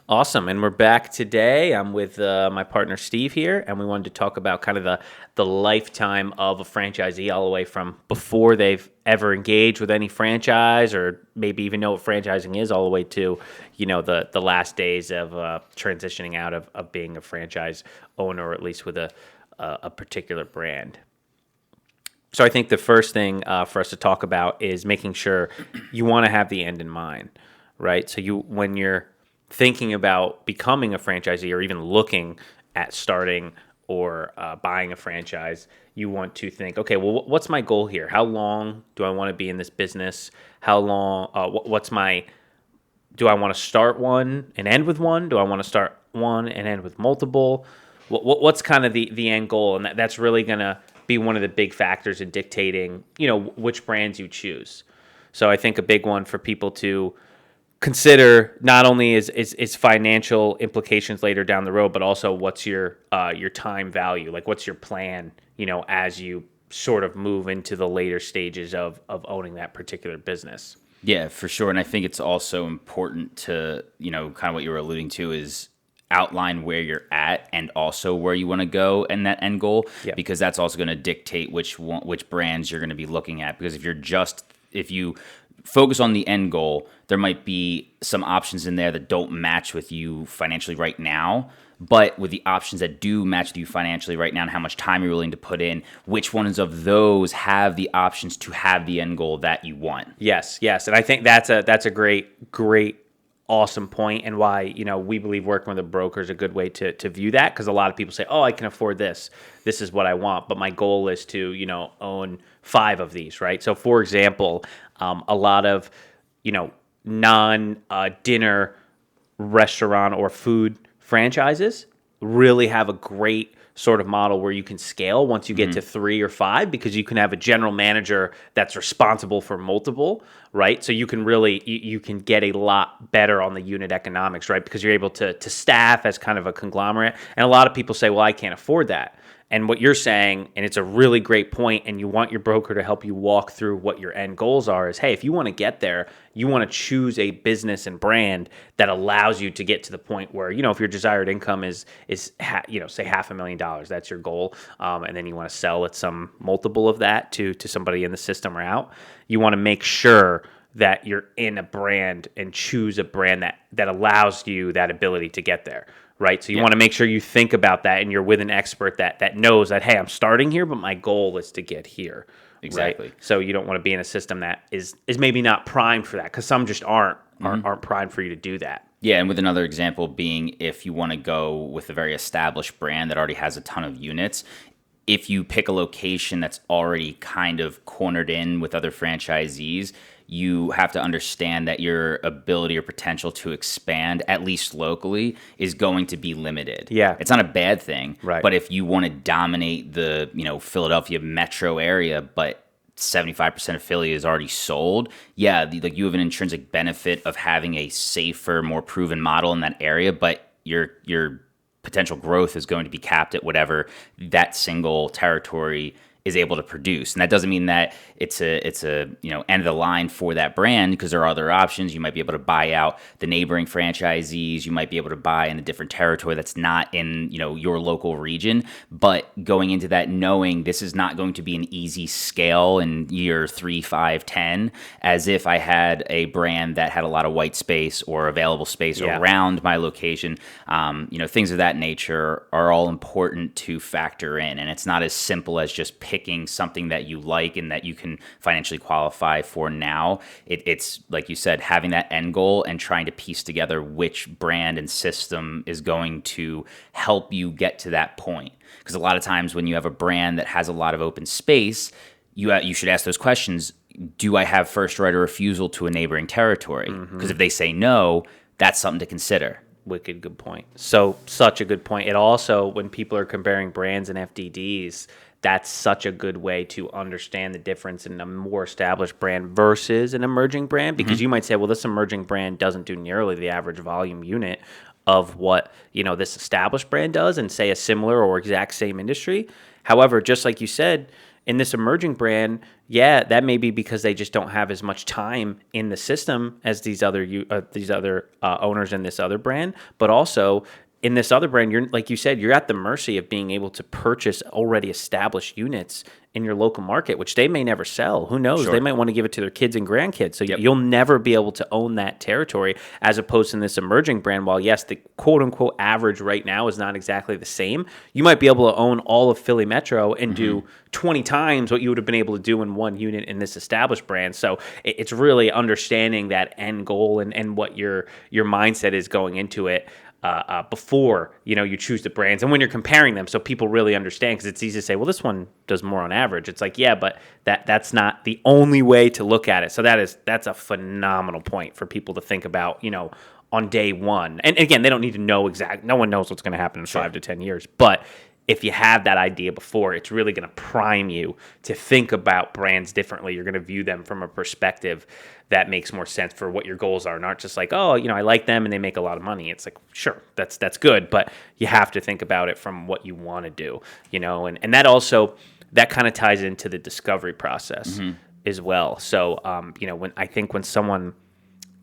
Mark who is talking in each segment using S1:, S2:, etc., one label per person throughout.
S1: Awesome. And we're back today. I'm with my partner Steve here, and we wanted to talk about kind of the lifetime of a franchisee, all the way from before they've ever engaged with any franchise or maybe even know what franchising is, all the way to, the last days of transitioning out of being a franchise owner, or at least with a particular brand. So I think the first thing for us to talk about is making sure you want to have the end in mind, right? So when you're thinking about becoming a franchisee or even looking at starting or buying a franchise, you want to think, okay, well, what's my goal here? How long do I want to be in this business? How long? Do I want to start one and end with one? Do I want to start one and end with multiple? What's kind of the end goal? And that's really going to be one of the big factors in dictating, which brands you choose. So I think a big one for people to consider not only is financial implications later down the road, but also what's your time value, like what's your plan, as you sort of move into the later stages of owning that particular business.
S2: Yeah, for sure. And I think it's also important to, kind of what you were alluding to is outline where you're at and also where you want to go and that end goal, because that's also going to dictate which brands you're going to be looking at. Because if you focus on the end goal, there might be some options in there that don't match with you financially right now. But with the options that do match with you financially right now and how much time you're willing to put in, which ones of those have the options to have the end goal that you want?
S1: Yes. And I think that's a great, awesome point, and why, we believe working with a broker is a good way to view that, because a lot of people say, oh, I can afford this. This is what I want. But my goal is to, own 5 of these, right? So, for example, a lot of, non-dinner restaurant or food franchises really have a great sort of model where you can scale once you get to 3 or 5, because you can have a general manager that's responsible for multiple, right? So you can really, you can get a lot better on the unit economics, right? Because you're able to staff as kind of a conglomerate. And a lot of people say, well, I can't afford that. And what you're saying, and it's a really great point, and you want your broker to help you walk through what your end goals are, is, hey, if you want to get there, you want to choose a business and brand that allows you to get to the point where, if your desired income is say $500,000, that's your goal, and then you want to sell at some multiple of that to somebody in the system or out. You want to make sure that you're in a brand and choose a brand that allows you that ability to get there. Right. So you want to make sure you think about that, and you're with an expert that knows that, hey, I'm starting here, but my goal is to get here.
S2: Exactly.
S1: Right? So you don't want to be in a system that is maybe not primed for that, because some just aren't primed for you to do that.
S2: Yeah, and with another example being, if you want to go with a very established brand that already has a ton of units, if you pick a location that's already kind of cornered in with other franchisees, you have to understand that your ability or potential to expand, at least locally, is going to be limited.
S1: Yeah.
S2: It's not a bad thing,
S1: right?
S2: But if you want to dominate the, Philadelphia metro area, but 75% of Philly is already sold, you have an intrinsic benefit of having a safer, more proven model in that area, but your potential growth is going to be capped at whatever that single territory is able to produce. And that doesn't mean that it's a end of the line for that brand, because there are other options. You might be able to buy out the neighboring franchisees. You might be able to buy in a different territory that's not in, your local region. But going into that, knowing this is not going to be an easy scale in year 3, 5, 10, as if I had a brand that had a lot of white space or available space around my location. Things of that nature are all important to factor in. And it's not as simple as just picking something that you like and that you can financially qualify for now. It's like you said, having that end goal and trying to piece together which brand and system is going to help you get to that point. Because a lot of times when you have a brand that has a lot of open space, you should ask those questions. Do I have first right of refusal to a neighboring territory? Because if they say no, that's something to consider.
S1: Wicked good point. So such a good point. It also, when people are comparing brands and FDDs, that's such a good way to understand the difference in a more established brand versus an emerging brand, because you might say, well, this emerging brand doesn't do nearly the average volume unit of what, this established brand does in, say, a similar or exact same industry. However, just like you said, in this emerging brand, yeah, that may be because they just don't have as much time in the system as these other owners in this other brand. But also in this other brand, you're like you said, you're at the mercy of being able to purchase already established units in your local market, which they may never sell. Who knows? They
S2: Sure.
S1: might want to give it to their kids and grandkids. So
S2: Yep.
S1: you'll never be able to own that territory, as opposed to this emerging brand. While yes, the quote unquote average right now is not exactly the same, you might be able to own all of Philly Metro and do 20 times what you would have been able to do in one unit in this established brand. So it's really understanding that end goal and what your mindset is going into it. Before you choose the brands, and when you're comparing them, so people really understand, because it's easy to say, well, this one does more on average. It's like, yeah, but that's not the only way to look at it. So that's a phenomenal point for people to think about, on day one. And again, they don't need to know no one knows what's going to happen in 5 to 10 years, but if you have that idea before, it's really going to prime you to think about brands differently. You're going to view them from a perspective that makes more sense for what your goals are, not just like, oh, I like them and they make a lot of money. It's like, sure, that's good, but you have to think about it from what you want to do, and that also, that kind of ties into the discovery process as well. So, when someone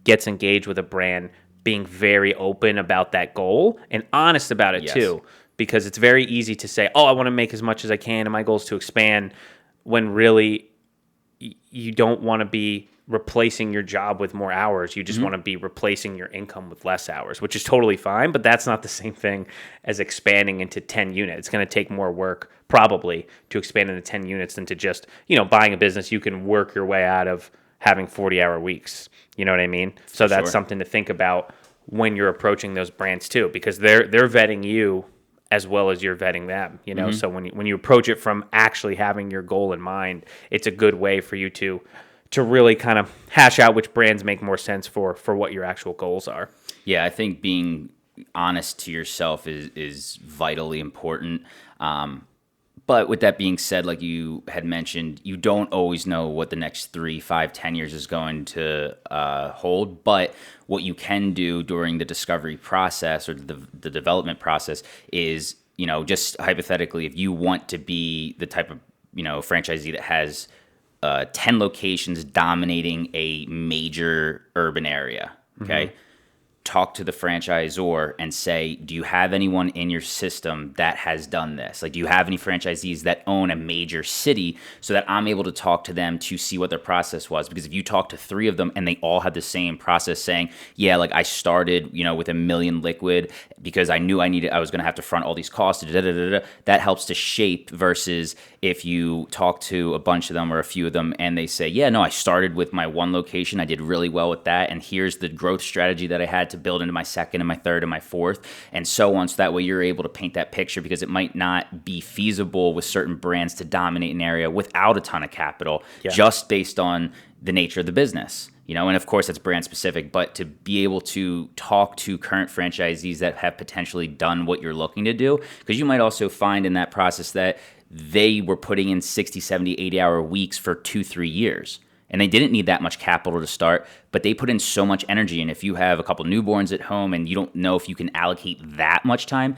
S1: gets engaged with a brand, being very open about that goal and honest about it too, because it's very easy to say, oh, I want to make as much as I can and my goal is to expand, when really you don't want to be replacing your job with more hours. You just want to be replacing your income with less hours, which is totally fine, but that's not the same thing as expanding into 10 units. It's going to take more work probably to expand into 10 units than to just, buying a business you can work your way out of having 40-hour weeks. You know what I mean? So that's something to think about when you're approaching those brands too, because they're vetting you as well as you're vetting them, So when you approach it from actually having your goal in mind, it's a good way for you to really kind of hash out which brands make more sense for what your actual goals are.
S2: Yeah, I think being honest to yourself is vitally important. But with that being said, like you had mentioned, you don't always know what the next 3, 5, 10 years is going to hold. But what you can do during the discovery process or the development process is, just hypothetically, if you want to be the type of, franchisee that has 10 locations dominating a major urban area, okay? Talk to the franchisor and say, do you have anyone in your system that has done this? Like, do you have any franchisees that own a major city, so that I'm able to talk to them to see what their process was? Because if you talk to 3 of them and they all had the same process, saying, yeah, like I started, with $1 million liquid because I knew I was going to have to front all these costs, that helps to shape, versus if you talk to a bunch of them or a few of them and they say, yeah, no, I started with my 1 location, I did really well with that, and here's the growth strategy that I had to build into my 2nd and my 3rd and my 4th, and so on. So that way you're able to paint that picture, because it might not be feasible with certain brands to dominate an area without a ton of capital, just based on the nature of the business. And of course that's brand specific, but to be able to talk to current franchisees that have potentially done what you're looking to do, because you might also find in that process that they were putting in 60, 70, 80-hour weeks for 2-3 years. And they didn't need that much capital to start, but they put in so much energy. And if you have a couple newborns at home and you don't know if you can allocate that much time,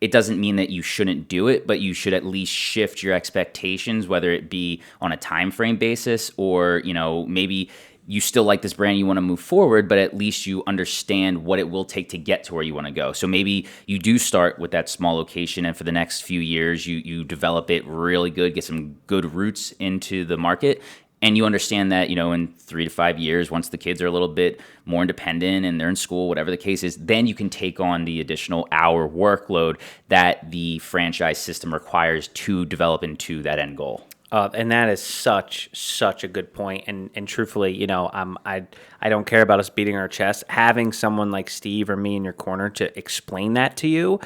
S2: it doesn't mean that you shouldn't do it, but you should at least shift your expectations, whether it be on a time frame basis or, maybe you still like this brand, you want to move forward, but at least you understand what it will take to get to where you want to go. So maybe you do start with that small location, and for the next few years, you develop it really good, get some good roots into the market. And you understand that, in 3 to 5 years, once the kids are a little bit more independent and they're in school, whatever the case is, then you can take on the additional hour workload that the franchise system requires to develop into that end goal.
S1: And that is such a good point. And truthfully, I don't care about us beating our chest. Having someone like Steve or me in your corner to explain that to you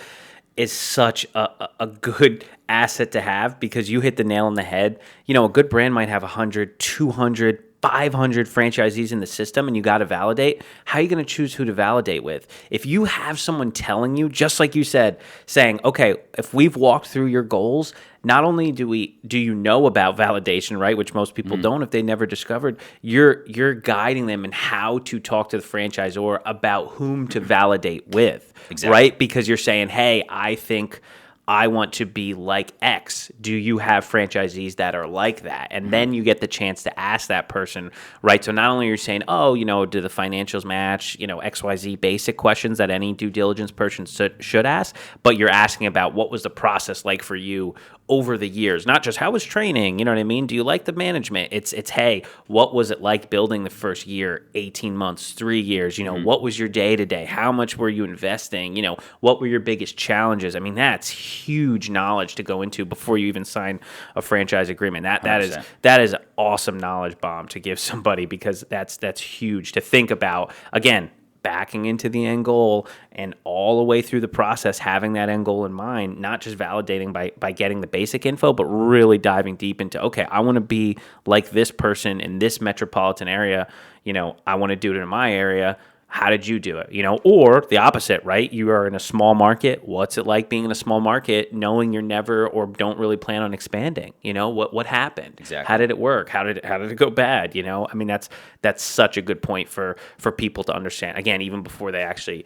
S1: is such a good asset to have, because you hit the nail on the head. A good brand might have 100, 200, 500 franchisees in the system, and you got to validate. How are you going to choose who to validate with? If you have someone telling you, just like you said, saying, okay, if we've walked through your goals, not only do you know about validation, right, which most people don't if they never discovered, you're guiding them in how to talk to the franchisor about whom to validate with, right? Because you're saying, hey, I think I want to be like X. Do you have franchisees that are like that? And then you get the chance to ask that person, right? So not only are you saying, oh, do the financials match, XYZ basic questions that any due diligence person should ask, but you're asking about what was the process like for you over the years, not just how was training, you know what I mean? Do you like the management? It's hey, what was it like building the first year, 18 months, 3 years, what was your day to day? How much were you investing? What were your biggest challenges? I mean, that's huge knowledge to go into before you even sign a franchise agreement. That is awesome knowledge bomb to give somebody, because that's huge to think about. Again, backing into the end goal and all the way through the process, having that end goal in mind, not just validating by getting the basic info, but really diving deep into, okay, I want to be like this person in this metropolitan area. I want to do it in my area. How did you do it? Or the opposite, right? You are in a small market. What's it like being in a small market, knowing you're never or don't really plan on expanding? What happened?
S2: Exactly.
S1: How did it work? How did it go bad? I mean, that's such a good point for people to understand. Again, even before they actually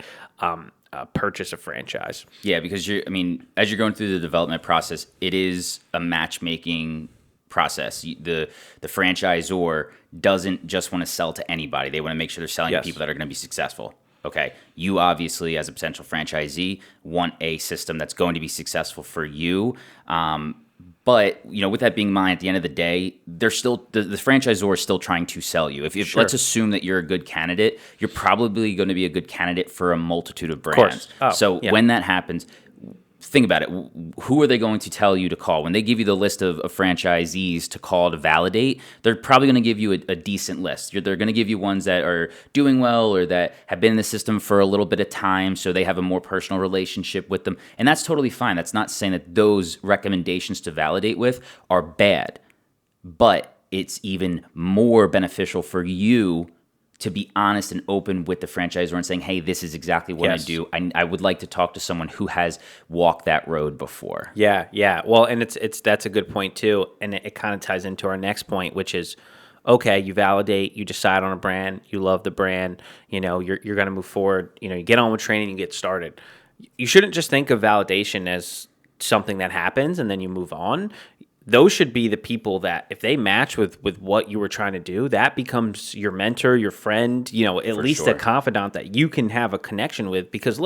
S1: purchase a franchise.
S2: Yeah, because as you're going through the development process, it is a matchmaking process. The franchisor doesn't just want to sell to anybody. They want to make sure they're selling to people that are going to be successful. Okay, you obviously, as a potential franchisee, want a system that's going to be successful for you. But with that being in mind, at the end of the day, they're still the franchisor is still trying to sell you. If
S1: Sure.
S2: Let's assume that you're a good candidate, you're probably going to be a good candidate for a multitude of brands.
S1: Of course.
S2: When that happens, think about it. Who are they going to tell you to call? When they give you the list of franchisees to call to validate, they're probably going to give you a decent list. They're going to give you ones that are doing well or that have been in the system for a little bit of time, so they have a more personal relationship with them. And that's totally fine. That's not saying that those recommendations to validate with are bad. But it's even more beneficial for you to be honest and open with the franchisor and saying, hey, this is exactly what I do. I would like to talk to someone who has walked that road before.
S1: Yeah. Well, and that's a good point too. And it kind of ties into our next point, which is, okay, you validate, you decide on a brand, you love the brand, you're going to move forward, you get on with training, you get started. You shouldn't just think of validation as something that happens and then you move on. Those should be the people that, if they match with what you were trying to do, that becomes your mentor, your friend, at least a confidant that you can have a connection with. Because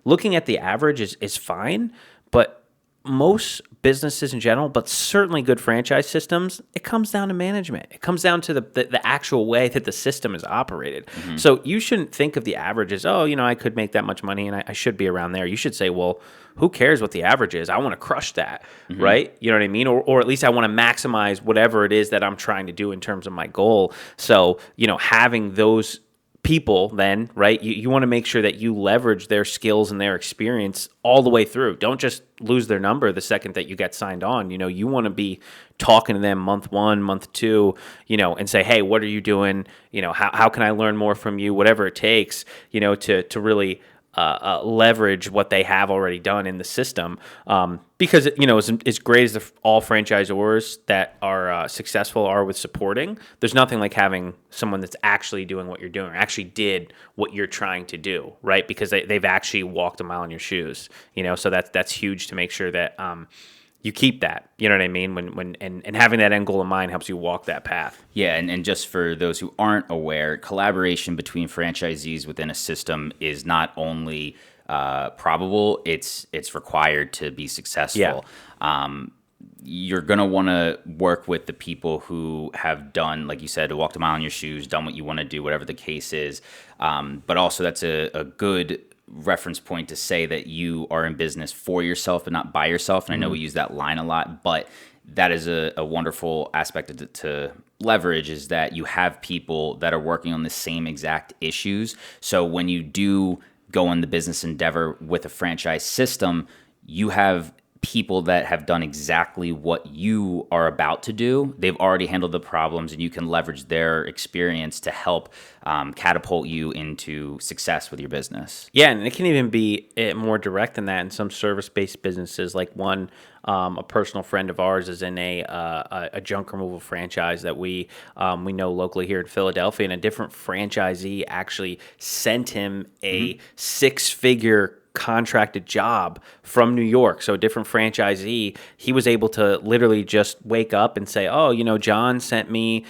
S1: looking at the average is fine, but most businesses in general, but certainly good franchise systems, it comes down to management. It comes down to the actual way that the system is operated. Mm-hmm. So you shouldn't think of the average as, I could make that much money and I should be around there. You should say, well, who cares what the average is? I want to crush that, mm-hmm. right? You know what I mean? Or at least I want to maximize whatever it is that I'm trying to do in terms of my goal. So, having those people then, right, you want to make sure that you leverage their skills and their experience all the way through. Don't just lose their number the second that you get signed on. You want to be talking to them month 1, month 2, and say, hey, what are you doing? How can I learn more from you? Whatever it takes, to really leverage what they have already done in the system. Because, as great as all franchisors that are successful are with supporting, there's nothing like having someone that's actually doing what you're doing, or actually did what you're trying to do, right? Because they've actually walked a mile in your shoes, so that's huge to make sure that you keep that, you know what I mean? And having that end goal in mind helps you walk that path.
S2: Yeah, and just for those who aren't aware, collaboration between franchisees within a system is not only probable, it's required to be successful. Yeah. You're going to want to work with the people who have done, like you said, walked a mile in your shoes, done what you want to do, whatever the case is. But also that's a good reference point to say that you are in business for yourself and not by yourself. And I know we use that line a lot, but that is a wonderful aspect to leverage, is that you have people that are working on the same exact issues. So when you do go in the business endeavor with a franchise system, you have people that have done exactly what you are about to do. They've already handled the problems, and you can leverage their experience to help catapult you into success with your business.
S1: Yeah, and it can even be more direct than that in some service-based businesses. Like a personal friend of ours is in a junk removal franchise that we know locally here in Philadelphia, and a different franchisee actually sent him a 6-figure contracted job from New York. So a different franchisee, he was able to literally just wake up and say, oh, John sent me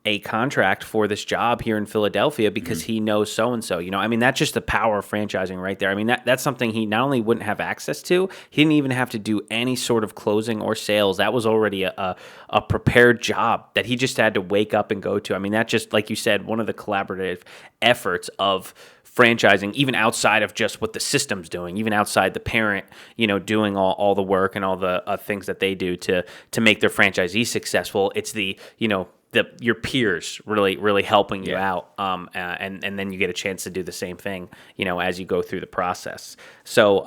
S1: a contract for this job here in Philadelphia because he knows so-and-so. I mean, that's just the power of franchising right there. I mean, that's something he not only wouldn't have access to, he didn't even have to do any sort of closing or sales. That was already a prepared job that he just had to wake up and go to. I mean, that just, like you said, one of the collaborative efforts of franchising, even outside of just what the system's doing, even outside the parent, doing all the work and all the things that they do to make their franchisee successful. It's your peers really helping you out, and then you get a chance to do the same thing, as you go through the process. So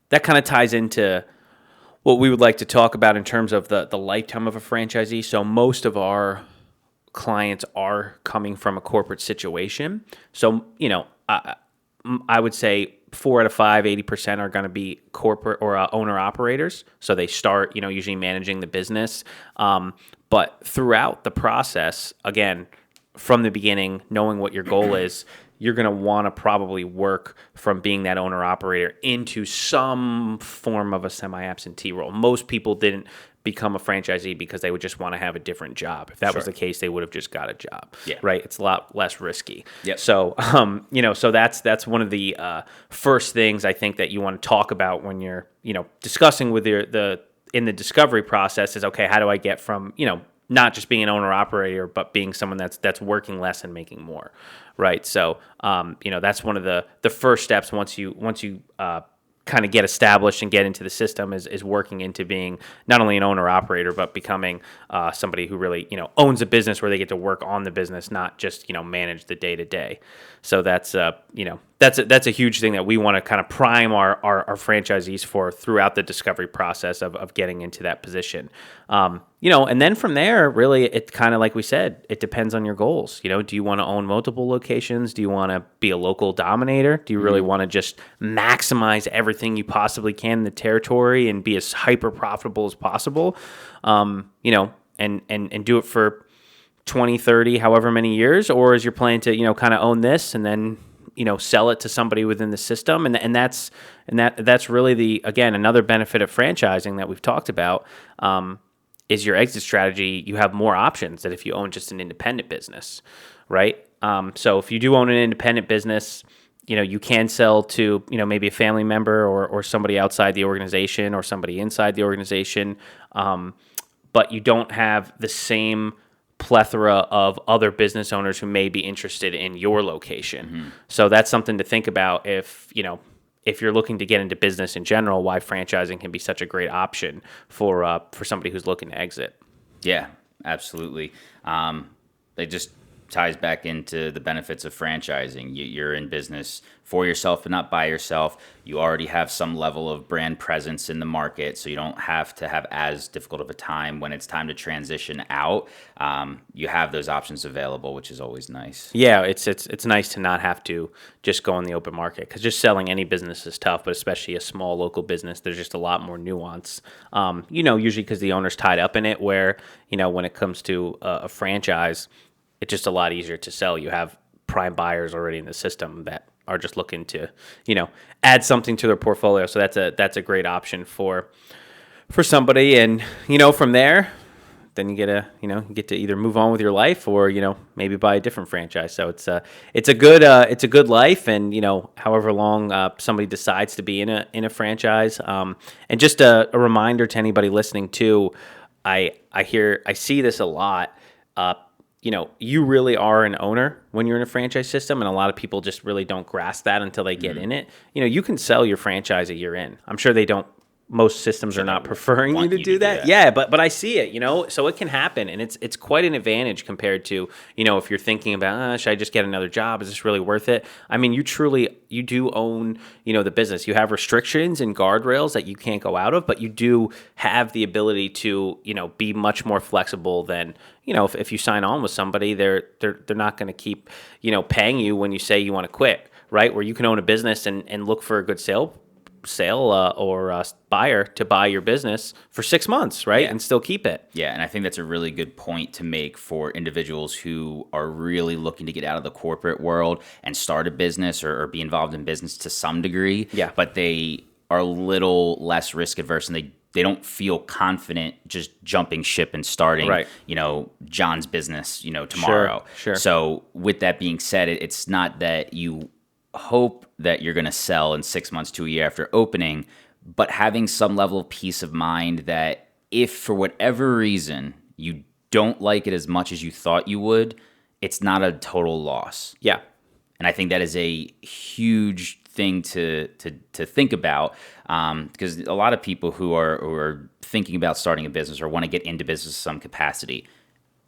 S1: that kind of ties into what we would like to talk about in terms of the lifetime of a franchisee. So most of our clients are coming from a corporate situation. So, I would say 4 out of 5, 80% are going to be corporate or owner operators. So they start, usually managing the business. But throughout the process, again, from the beginning, knowing what your goal is, you're going to want to probably work from being that owner operator into some form of a semi-absentee role. Most people didn't become a franchisee because they would just want to have a different job. If that was the case, they would have just got a job, right? It's a lot less risky.
S2: Yep.
S1: So, so that's one of the first things I think that you want to talk about when you're, discussing with in the discovery process is, okay, how do I get from, not just being an owner operator, but being someone that's working less and making more, right? So, that's one of the first steps once you kind of get established and get into the system is working into being not only an owner operator, but becoming somebody who really, owns a business where they get to work on the business, not just, manage the day to day. So that's a huge thing that we want to kind of prime our franchisees for throughout the discovery process of getting into that position. And then from there, really, it kind of, like we said, it depends on your goals. Do you want to own multiple locations? Do you want to be a local dominator? Do you really want to just maximize everything you possibly can in the territory and be as hyper profitable as possible? And do it for 20, 30, however many years? Or is your plan to, kind of own this and then, sell it to somebody within the system? And that's really again, another benefit of franchising that we've talked about, is your exit strategy. You have more options than if you own just an independent business, right? So if you do own an independent business, you can sell to, maybe a family member or somebody outside the organization or somebody inside the organization, but you don't have the same plethora of other business owners who may be interested in your location. So that's something to think about if you're looking to get into business in general, why franchising can be such a great option for somebody who's looking to exit.
S2: Yeah, absolutely. It just ties back into the benefits of franchising. You're in business for yourself and not by yourself. You already have some level of brand presence in the market, so you don't have to have as difficult of a time when it's time to transition out. You have those options available, which is always nice.
S1: Yeah, it's nice to not have to just go on the open market, because just selling any business is tough, but especially a small local business, there's just a lot more nuance. Usually because the owner's tied up in it, where, when it comes to a franchise, it's just a lot easier to sell. You have prime buyers already in the system that are just looking to, add something to their portfolio. So that's a great option for somebody. And, from there, then you get to either move on with your life or, maybe buy a different franchise. So it's a good life. And, however long somebody decides to be in a franchise. And just a reminder to anybody listening too, I see this a lot. You really are an owner when you're in a franchise system, and a lot of people just really don't grasp that until they get in it. You can sell your franchise a year in. I'm sure they don't. Most systems are not preferring you to do that. Yeah, but I see it, so it can happen, and it's quite an advantage compared to, if you're thinking about, should I just get another job? Is this really worth it? I mean, you do own, the business. You have restrictions and guardrails that you can't go out of, but you do have the ability to, be much more flexible than, if you sign on with somebody, they're not going to keep, paying you when you say you want to quit, right? Where you can own a business and look for a good sale or buyer to buy your business for 6 months, right?
S2: Yeah.
S1: And still keep it.
S2: Yeah, and I think that's a really good point to make for individuals who are really looking to get out of the corporate world and start a business or be involved in business to some degree.
S1: Yeah.
S2: But they are a little less risk adverse, and they don't feel confident just jumping ship and starting,
S1: Right.
S2: John's business, tomorrow.
S1: Sure.
S2: So with that being said, it's not that you hope that you're going to sell in 6 months to a year after opening, but having some level of peace of mind that if for whatever reason you don't like it as much as you thought you would, it's not a total loss.
S1: Yeah.
S2: And I think that is a huge thing to think about, because a lot of people who are thinking about starting a business or want to get into business in some capacity,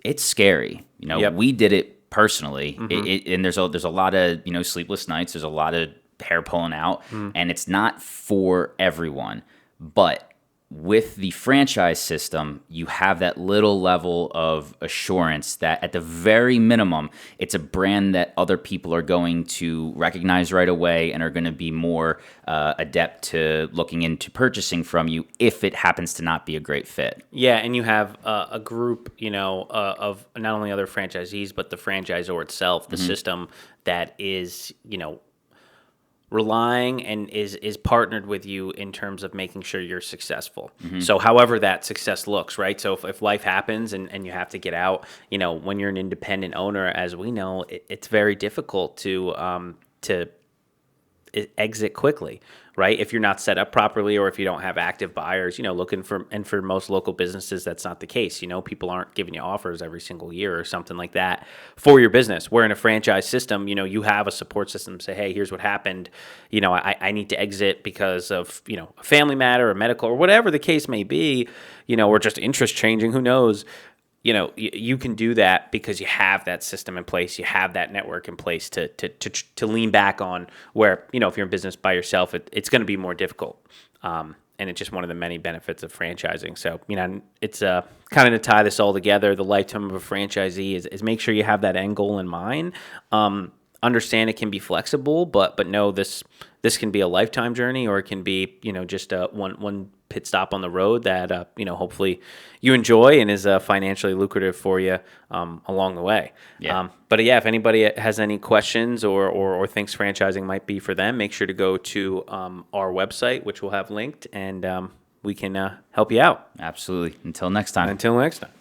S2: it's scary.
S1: Yep.
S2: We did it personally, and there's a lot of sleepless nights. There's a lot of hair pulling out, and it's not for everyone. But with the franchise system, you have that little level of assurance that at the very minimum, it's a brand that other people are going to recognize right away and are going to be more adept to looking into purchasing from you if it happens to not be a great fit.
S1: Yeah, and you have a group, of not only other franchisees, but the franchisor itself, the system that is, relying and is partnered with you in terms of making sure you're successful. So however that success looks, right? So if life happens and you have to get out, when you're an independent owner, as we know, it's very difficult to exit quickly, right? If you're not set up properly or if you don't have active buyers, looking for, and for most local businesses, that's not the case. People aren't giving you offers every single year or something like that for your business. Where in a franchise system, you have a support system, say, hey, here's what happened. I need to exit because of, a family matter or medical or whatever the case may be, or just interest changing, who knows? You can do that because you have that system in place. You have that network in place to lean back on, where, if you're in business by yourself, it's going to be more difficult. And it's just one of the many benefits of franchising. So, it's kind of to tie this all together. The lifetime of a franchisee is make sure you have that end goal in mind. Understand it can be flexible, but know this can be a lifetime journey, or it can be, just one pit stop on the road that, hopefully you enjoy and is financially lucrative for you along the way.
S2: Yeah.
S1: But yeah, if anybody has any questions or thinks franchising might be for them, make sure to go to our website, which we'll have linked, and we can help you out.
S2: Absolutely. Until next time.
S1: Until next time.